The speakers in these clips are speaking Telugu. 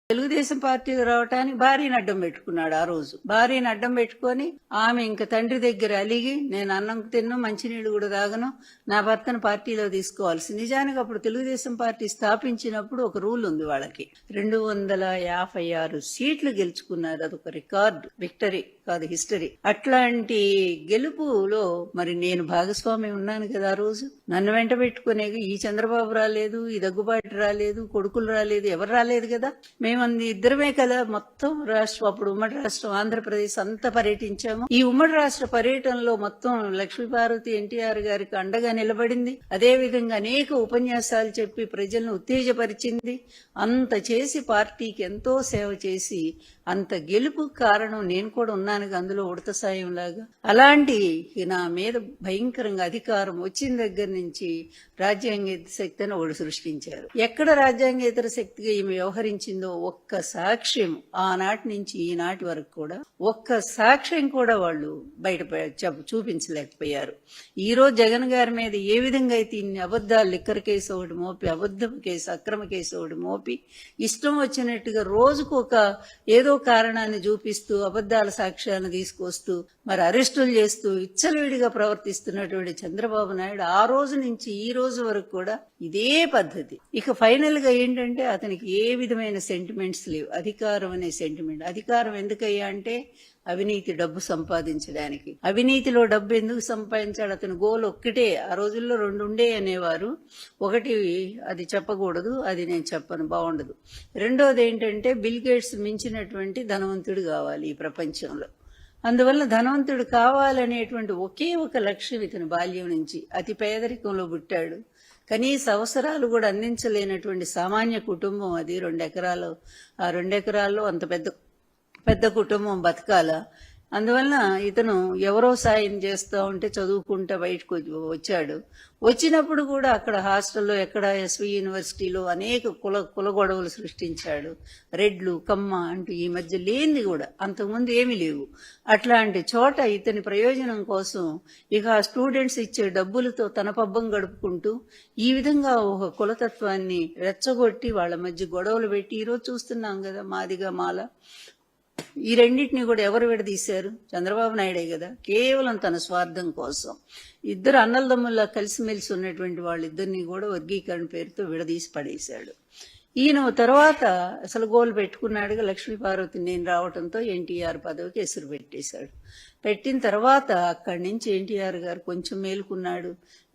తెలుగుదేశం పార్టీకి రావటానికి భార్యని అడ్డం పెట్టుకున్నాడు. ఆ రోజు భార్యని అడ్డం పెట్టుకొని ఆమె ఇంక తండ్రి దగ్గర అలిగి, నేను అన్నం తిన్ను మంచినీళ్ళు కూడా తాగను, నా భర్తను పార్టీలో తీసుకోవాల్సి. నిజానికి అప్పుడు తెలుగుదేశం పార్టీ స్థాపించినప్పుడు ఒక రూల్ ఉంది వాళ్ళకి. 256 సీట్లు గెలుచుకున్నారు. అదొక రికార్డు, విక్టరీ కాదు హిస్టరీ. అట్లాంటి గెలుపులో మరి నేను భాగస్వామి ఉన్నాను కదా. ఆ రోజు నన్ను వెంట పెట్టుకునే ఈ చంద్రబాబు రాలేదు, ఈ దగ్గుబాటి రాలేదు, కొడుకులు రాలేదు, ఎవరు రాలేదు కదా. మేమంది ఇద్దరమే కదా మొత్తం రాష్ట్రం, అప్పుడు ఉమ్మడి రాష్ట్రం ఆంధ్రప్రదేశ్ అంతా పర్యటించాము. ఈ ఉమ్మడి రాష్ట్ర పర్యటనలో మొత్తం లక్ష్మీపార్వతి ఎన్టీఆర్ గారికి అండగా నిలబడింది. అదే విధంగా అనేక ఉపన్యాసాలు చెప్పి ప్రజలను ఉత్తేజపరిచింది. అంత చేసి పార్టీకి ఎంతో సేవ చేసి అంత గెలుపు కారణం నేను కూడా ఉన్నాను అందులో ఉడత సాయం లాగా. అలాంటి నా మీద భయంకరంగా అధికారం వచ్చిన దగ్గర నుంచి రాజ్యాంగేతర శక్తి అని ఒకటి సృష్టించారు. ఎక్కడ రాజ్యాంగేతర శక్తిగా ఈమె వ్యవహరించిందో ఒక్క సాక్ష్యం ఆనాటి నుంచి ఈనాటి వరకు కూడా ఒక్క సాక్ష్యం కూడా వాళ్ళు బయట చూపించలేకపోయారు. ఈ రోజు జగన్ గారి మీద ఏ విధంగా అయితే ఇన్ని అబద్ధాలు, లిక్కర్ కేసు ఒకటి మోపి, అబద్ధం కేసు, అక్రమ కేసు ఒకటి మోపి, ఇష్టం వచ్చినట్టుగా రోజుకు ఒక ఏదో కారణాన్ని చూపిస్తూ అబద్ధాల సాక్ష్యాలను తీసుకొస్తూ మరి అరెస్టులు చేస్తూ విచ్చలవిడిగా ప్రవర్తిస్తున్నటువంటి చంద్రబాబు నాయుడు ఆ రోజు నుంచి ఈ రోజు వరకు కూడా ఇదే పద్ధతి. ఇక ఫైనల్ గా ఏంటంటే అతనికి ఏ విధమైన సెంటిమెంట్స్ లేవు. అధికారం అనే సెంటిమెంట్. అధికారం ఎందుకయ్యా అంటే అవినీతి, డబ్బు సంపాదించడానికి. అవినీతిలో డబ్బు ఎందుకు సంపాదించాడు? అతని గోల్ ఒక్కటే. ఆ రోజుల్లో 2 ఉండే అనేవారు. ఒకటి అది చెప్పకూడదు, అది నేను చెప్పను, బాగుండదు. రెండోది ఏంటంటే బిల్ గేట్స్ మించినటువంటి ధనవంతుడు కావాలి ఈ ప్రపంచంలో. అందువల్ల ధనవంతుడు కావాలనేటువంటి ఒకే ఒక లక్ష్యం ఇతని బాల్యం నుంచి. అతి పేదరికంలో పుట్టాడు. కనీస అవసరాలు కూడా అందించలేనటువంటి సామాన్య కుటుంబం అది. 2 ఎకరాలు, ఆ 2 ఎకరాల్లో అంత పెద్ద కుటుంబం బతకాల. అందువల్ల ఇతను ఎవరో సాయం చేస్తూ ఉంటే చదువుకుంటా బయటకు వచ్చాడు. వచ్చినప్పుడు కూడా అక్కడ హాస్టల్లో, ఎక్కడ ఎస్వి యూనివర్సిటీలో అనేక కుల గొడవలు సృష్టించాడు. రెడ్లు, కమ్మ అంటూ ఈ మధ్య లేనిది కూడా అంతకుముందు ఏమీ లేవు. అట్లాంటి చోట ఇతని ప్రయోజనం కోసం ఇక ఆ స్టూడెంట్స్ ఇచ్చే డబ్బులతో తన పబ్బం గడుపుకుంటూ ఈ విధంగా ఒక కులతత్వాన్ని రెచ్చగొట్టి వాళ్ళ మధ్య గొడవలు పెట్టి ఈరోజు చూస్తున్నాం కదా మాదిగా మాల. ఈ రెండింటిని కూడా ఎవరు విడదీశారు? చంద్రబాబు నాయుడే కదా. కేవలం తన స్వార్థం కోసం ఇద్దరు అన్నలదమ్ముల్లా కలిసిమెలిసి ఉన్నటువంటి వాళ్ళిద్దరిని కూడా వర్గీకరణ పేరుతో విడదీసి పడేశాడు. ఈయన తర్వాత అసలు గోల్ పెట్టుకున్నాడుగా లక్ష్మీపార్వతిని నేను రావడంతో ఎన్టీఆర్ పదవికి ఎసురు పెట్టేశాడు. పెట్టిన తర్వాత అక్కడి నుంచి ఎన్టీఆర్ గారు కొంచెం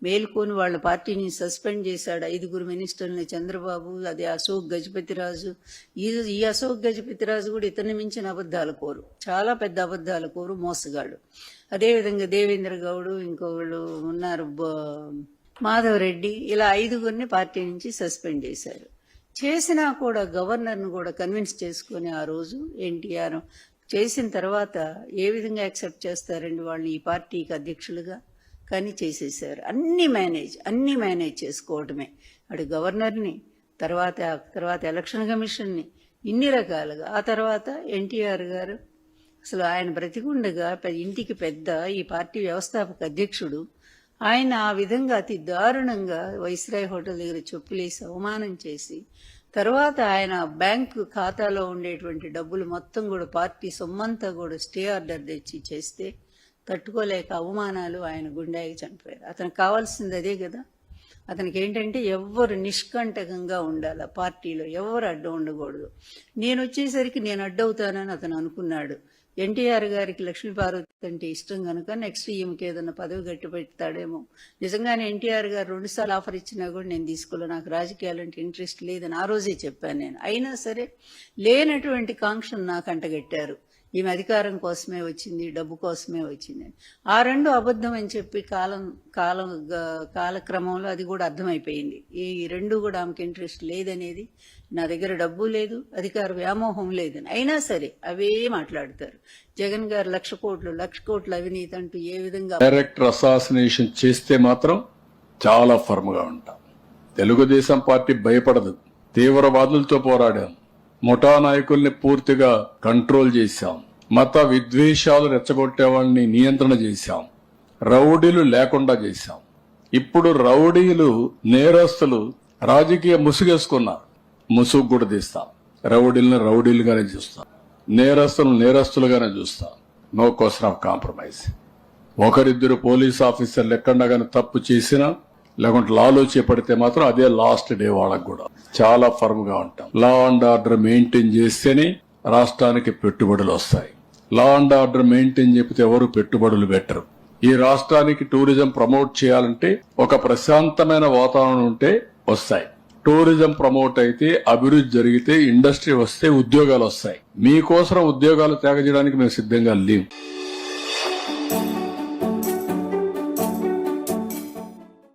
మేలుకొని వాళ్ళ పార్టీని సస్పెండ్ చేశాడు. 5 మినిస్టర్లని చంద్రబాబు, అదే అశోక్ గజపతిరాజు. ఈ అశోక్ గజపతిరాజు కూడా ఇతన్ని మించిన అబద్ధాల కోరు, చాలా పెద్ద అబద్ధాల కోరు, మోసగాడు. అదేవిధంగా దేవేంద్ర గౌడ్, ఇంకొకళ్ళు ఉన్నారు మాధవరెడ్డి. ఇలా 5 పార్టీ నుంచి సస్పెండ్ చేశారు. చేసినా కూడా గవర్నర్ను కూడా కన్విన్స్ చేసుకుని ఆ రోజు ఎన్టీఆర్ చేసిన తర్వాత ఏ విధంగా యాక్సెప్ట్ చేస్తారండి వాళ్ళని ఈ పార్టీకి అధ్యక్షులుగా? కానీ చేసేసారు. అన్ని మేనేజ్ చేసుకోవటమే. అటు గవర్నర్ని, తర్వాత ఎలక్షన్ కమిషన్ని, ఇన్ని రకాలుగా. ఆ తర్వాత ఎన్టీఆర్ గారు అసలు ఆయన బ్రతికుండగా ఇంటికి పెద్ద, ఈ పార్టీ వ్యవస్థాపక అధ్యక్షుడు. ఆయన ఆ విధంగా అతి దారుణంగా వైస్రాయ్ హోటల్ దగ్గర చెప్పులేసి అవమానం చేసి, తర్వాత ఆయన బ్యాంకు ఖాతాలో ఉండేటువంటి డబ్బులు మొత్తం కూడా పార్టీ సొమ్మంతా కూడా స్టే ఆర్డర్ తెచ్చి చేస్తే తట్టుకోలేక అవమానాలు ఆయన గుండెకి చనిపోయారు. అతనికి కావాల్సింది అదే కదా. అతనికి ఏంటంటే ఎవ్వరు నిష్కంటకంగా ఉండాలి, పార్టీలో ఎవరు అడ్డం ఉండకూడదు. నేను వచ్చేసరికి నేను అడ్డవుతానని అతను అనుకున్నాడు. ఎన్టీఆర్ గారికి లక్ష్మీపార్వతి అంటే ఇష్టం కనుక నెక్స్ట్ ఈమెకి ఏదన్నా పదవి గట్టి పెడతాడేమో. నిజంగానే ఎన్టీఆర్ గారు 2 సార్లు ఆఫర్ ఇచ్చినా కూడా నేను తీసుకోలే, నాకు రాజకీయాలంటే ఇంట్రెస్ట్ లేదని ఆ రోజే చెప్పాను నేను. అయినా సరే లేనటువంటి కాంక్షను నాకు అంటగట్టారు. ఈమె అధికారం కోసమే వచ్చింది, డబ్బు కోసమే వచ్చింది. ఆ 2 అబద్ధం అని చెప్పి కాలక్రమంలో అది కూడా అర్థమైపోయింది. ఈ 2 కూడా ఆమెకి ఇంట్రెస్ట్ లేదనేది. నా దగ్గర డబ్బు లేదు, అధికార వ్యామోహం లేదని. అయినా సరే అవే మాట్లాడతారు. జగన్ గారు 1,00,00,000 కోట్ల అవినీతి అంటూ ఏ విధంగా డైరెక్టర్ అసాసినేషన్ చేస్తే మాత్రం చాలా ఫర్మ్ గా ఉంటాం. తెలుగుదేశం పార్టీ భయపడదు. తీవ్రవాదులతో పోరాడాం. ముఠా నాయకుల్ని పూర్తిగా కంట్రోల్ చేశాం. మత విద్వేషాలు రెచ్చగొట్టే వాళ్ళని నియంత్రణ చేశాం. రౌడీలు లేకుండా చేశాం. ఇప్పుడు రౌడీలు, నేరస్తులు రాజకీయ ముసుగేసుకున్నారు. ముసుగు కూడా తీస్తాం. రౌడీలను రౌడీలుగానే చూస్తా, నేరస్తులను నేరస్తులుగానే చూస్తా. No question of compromise. ఒకరిద్దరు పోలీస్ ఆఫీసర్లు ఎక్కడగానే తప్పు చేసినా లేకుంటే లాలో చేపడితే మాత్రం అదే లాస్ట్ డే వాళ్ళకు కూడా. చాలా ఫర్మ్ గా ఉంటాం. లా అండ్ ఆర్డర్ మెయింటైన్ చేస్తేనే రాష్ట్రానికి పెట్టుబడులు వస్తాయి. లా అండ్ ఆర్డర్ మెయింటైన్ చెబితే ఎవరు పెట్టుబడులు పెట్టరు. ఈ రాష్ట్రానికి టూరిజం ప్రమోట్ చేయాలంటే ఒక ప్రశాంతమైన వాతావరణం ఉంటే వస్తాయి. టూరిజం ప్రమోట్ అయితే, అభివృద్ధి జరిగితే, ఇండస్ట్రీ వస్తే ఉద్యోగాలు వస్తాయి. మీకోసం ఉద్యోగాలు త్యాగ చేయడానికి మేము సిద్ధంగా లేవు.